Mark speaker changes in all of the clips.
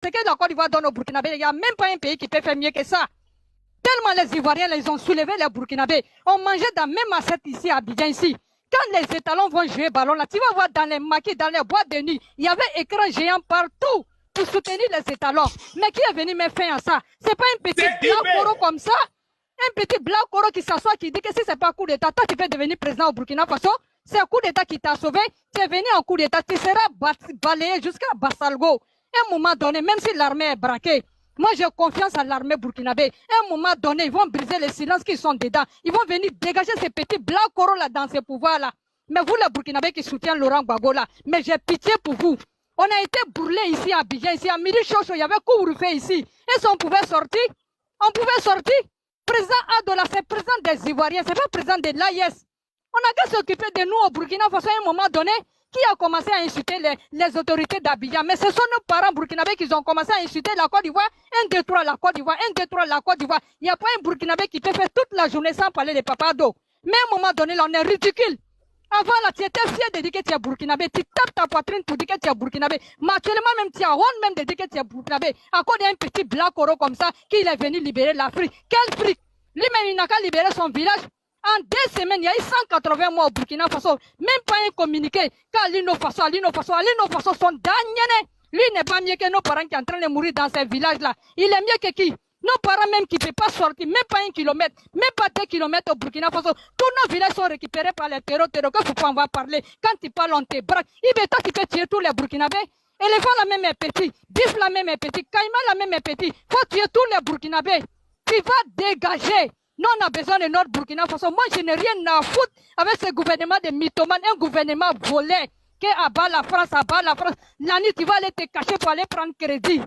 Speaker 1: ce que la Côte d'Ivoire donne au Burkinabé, il n'y a même pas un pays qui peut faire mieux que ça. Tellement les Ivoiriens, ils ont soulevé les Burkinabés. On mangeait dans même assiette ici à Abidjan ici. Quand les étalons vont jouer ballon là, tu vas voir dans les maquis, dans les boîtes de nuit, il y avait écran géant partout pour soutenir les étalons. Mais qui est venu me faire à ça? C'est pas un petit blanc coro comme ça. Un petit blanc coro qui s'assoit, qui dit que si c'est pas coup d'État, toi tu peux devenir président au Burkina Faso. C'est un coup d'État qui t'a sauvé. Tu es venu en coup d'État, tu seras balayé jusqu'à Bassalgo. À un moment donné, même si l'armée est braquée, moi j'ai confiance à l'armée burkinabé. À un moment donné, ils vont briser les silences qui sont dedans. Ils vont venir dégager ces petits blancs coraux là dans ces pouvoirs là. Mais vous les Burkinabés qui soutiennent Laurent Gbagbo là, mais j'ai pitié pour vous. On a été brûlés ici à Abidjan, ici à Midi Chocho, il y avait couvre-feu ici. Et si on pouvait sortir, on pouvait sortir. Président Adola, c'est président des Ivoiriens, c'est pas président de l'AIS. On n'a qu'à s'occuper de nous au Burkina Faso à un moment donné. Qui a commencé à insulter les autorités d'Abidjan? Mais ce sont nos parents burkinabés qui ont commencé à insulter la Côte d'Ivoire. 1, 2, 3, la Côte d'Ivoire. 1, 2, 3, la Côte d'Ivoire. Il n'y a pas un burkinabé qui peut faire toute la journée sans parler de Papa Do. Mais à un moment donné, là, on est ridicule. Avant, là, tu étais fier de dire que tu es burkinabé. Tu tapes ta poitrine pour dire que tu es burkinabé. Mais actuellement, même, tu as honte même de dire que tu es burkinabé. À cause d'un petit blanc coro comme ça, qu'il est venu libérer l'Afrique. Quel fric! Lui-même, il n'a qu'à libérer son village. En 2 semaines, il y a eu 180 morts au Burkina Faso. Même pas un communiqué. Car Alino Faso sont damnés. Lui n'est pas mieux que nos parents qui sont en train de mourir dans ces villages-là. Il est mieux que qui? Nos parents même qui ne peuvent pas sortir, même pas 1 kilomètre, même pas 2 kilomètres au Burkina Faso. Tous nos villages sont récupérés par les terroristes. Que faut pas en voir parler. Quand tu parles, on te braque. Toi, tu peux tuer tous les Burkinabés. Éléphant, la même est petit. Bif, la même est petit. Caïman, la même est petit. Faut tuer tous les Burkinabés. Tu vas dégager. Nous, on a besoin de notre Burkina Faso. Moi, je n'ai rien à foutre avec ce gouvernement de mythomanes, un gouvernement volé, qui abat la France, La nuit, tu vas aller te cacher pour aller prendre crédit.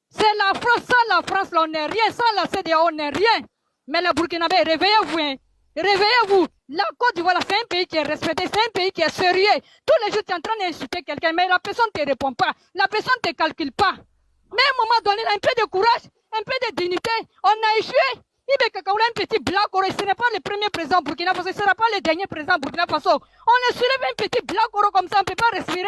Speaker 1: C'est la France, sans la France, là, on n'est rien. Sans la CEDEAO, on n'est rien. Mais les Burkinabés, réveillez-vous, hein. Réveillez-vous. La Côte d'Ivoire, c'est un pays qui est respecté, c'est un pays qui est sérieux. Tous les jours, tu es en train d'insulter quelqu'un, mais la personne ne te répond pas. La personne ne te calcule pas. Mais à un moment donné, un peu de courage, un peu de dignité, on a échoué. Ibe Kakaoula, un petit blanc, ce n'est pas le premier président Burkina Faso, ce ne sera pas le dernier président Burkina Faso. On est soulève un petit blanc, comme ça, on ne peut pas respirer.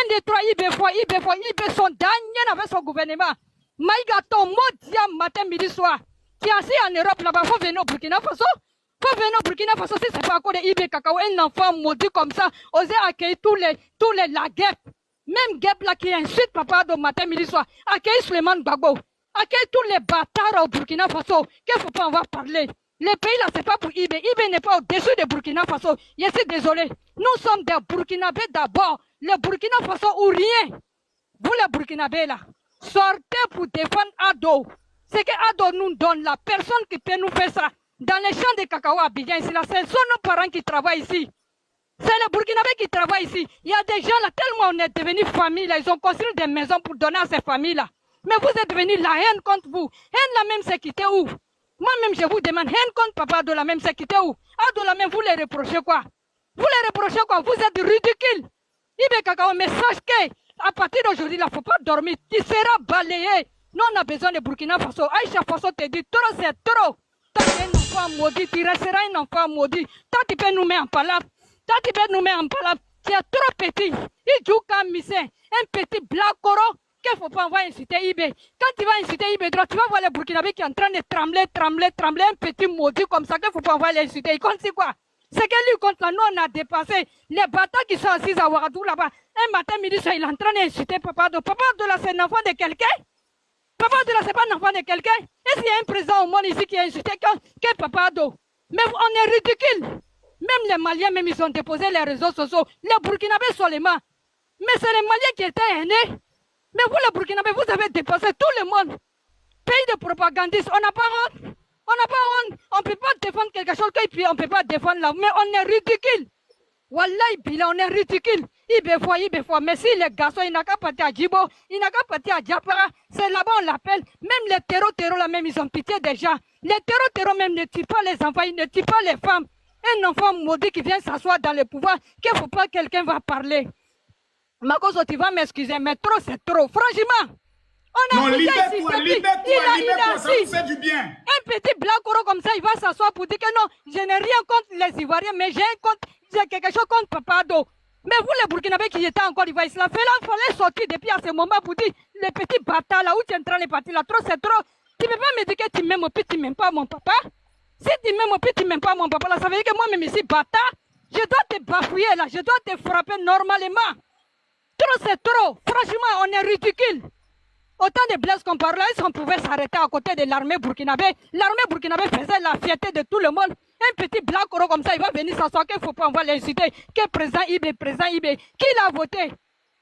Speaker 1: 1, 2, 3, Ibe sont derniers avec son gouvernement. Maïgaton, Modia, matin, midi, soir. Qui est assis en Europe là-bas, il faut venir au Burkina Faso. Il faut venir au Burkina Faso, si ce n'est pas encore de Ibe Kakao, un enfant maudit comme ça, oser accueillir tous les la guêpe. Même guêpe là qui insulte papa de matin, midi, soir. Accueillir Suleiman Gbagbo. Accueille tous les bâtards au Burkina Faso, qu'il ne faut pas en voir parler. Les pays là, ce n'est pas pour Ibe. Ibe n'est pas au-dessus de Burkina Faso. Je suis désolé. Nous sommes des Burkinabés d'abord. Le Burkina Faso ou rien. Vous les Burkinabés là, sortez pour défendre Ado. C'est que Ado nous donne la personne qui peut nous faire ça. Dans les champs de cacao à Abidjan ici, là, ce sont nos parents qui travaillent ici. C'est les Burkinabés qui travaillent ici. Il y a des gens là, tellement on est devenu famille là, ils ont construit des maisons pour donner à ces familles là. Mais vous êtes devenu la haine contre vous. Haine la même c'est quitté où? Moi-même, je vous demande, haine contre papa de la même c'est quitté où? Ah, de la même, vous les reprochez quoi? Vous les reprochez quoi? Vous êtes ridicule. Ibe Kakao, mais sache qu'à partir d'aujourd'hui, il ne faut pas dormir. Tu seras balayé. Nous, on a besoin de Burkina Faso. Aïcha Faso te dit, trop c'est trop. Toi, tu es un enfant maudit. Tu resteras un enfant maudit. Toi, tu peux nous mettre en palabre. Toi, tu peux nous mettre en palabre. Tu es trop petit. Il joue comme un petit blanc coro. Qu'il ne faut pas envoyer inciter Ibe. Quand tu vas inciter Ibe droit, tu vas voir les Burkinabés qui sont en train de trembler, un petit maudit comme ça, qu'il ne faut pas envoyer les inciter. Il compte c'est quoi? C'est que lui compte là, nous on a dépassé les bâtards qui sont assis à Ouagadougou là-bas. Un matin, midi, il est en train d'insulter Papa de. Papa de là, c'est un enfant de quelqu'un? Papa de là, c'est pas un enfant de quelqu'un? Est-ce qu'il y a un président au monde ici qui a insulté que Papa de? Mais on est ridicule. Même les Maliens, même ils ont déposé les réseaux sociaux. Les Burkinabés seulement. Mais c'est les Maliens qui étaient aînés. Mais vous, les Burkinabés, vous avez dépassé tout le monde. Pays de propagandistes, on n'a pas honte. On n'a pas honte. On ne peut pas défendre quelque chose qu'on ne peut pas défendre là. Mais on est ridicule. Wallahi, Bila, on est ridicule. Il fois. Mais si les garçons, ils n'ont qu'à partir à Djibo, ils n'ont qu'à partir à Diapara, c'est là-bas on l'appelle. Même les terreaux là même, ils ont pitié des gens. Les terreaux même ne tuent pas les enfants, ils ne tuent pas les femmes. Un enfant maudit qui vient s'asseoir dans le pouvoir, qu'il ne faut pas que quelqu'un va parler. Makoso, tu vas m'excuser, mais trop, c'est trop. Franchement, on a
Speaker 2: libère-toi, libère-toi, ça nous fait du bien.
Speaker 1: Un petit blanc coro comme ça, il va s'asseoir pour dire que non, je n'ai rien contre les Ivoiriens, mais j'ai quelque chose contre Papa Do. Mais vous, les Burkinabés qui étaient encore d'Ivoire, il fallait sortir depuis à ce moment pour dire les petits bâtards là où tu es en train de partir là, trop c'est trop. Tu ne peux pas me dire que tu m'aimes au puis tu n'aimes pas mon papa. Si tu m'aimes au puis tu n'aimes pas mon papa là, ça veut dire que moi-même ici, bâtard, je dois te bafouiller là, je dois te frapper normalement. Trop c'est trop. Franchement, on est ridicule. Autant de blesses qu'on parlait, si on pouvait s'arrêter à côté de l'armée burkinabé, faisait la fierté de tout le monde. Un petit blanc comme ça, il va venir s'asseoir qu'il ne faut pas, on va l'insulter. Que président Ibé, qui l'a voté?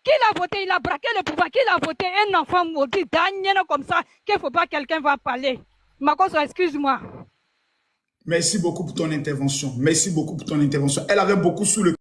Speaker 1: Qui l'a voté? Il a braqué le pouvoir. Qui l'a voté? Un enfant maudit, Daniel comme ça, qu'il ne faut pas quelqu'un va parler. Makoso, excuse-moi.
Speaker 2: Merci beaucoup pour ton intervention. Merci beaucoup pour ton intervention. Elle avait beaucoup sous le...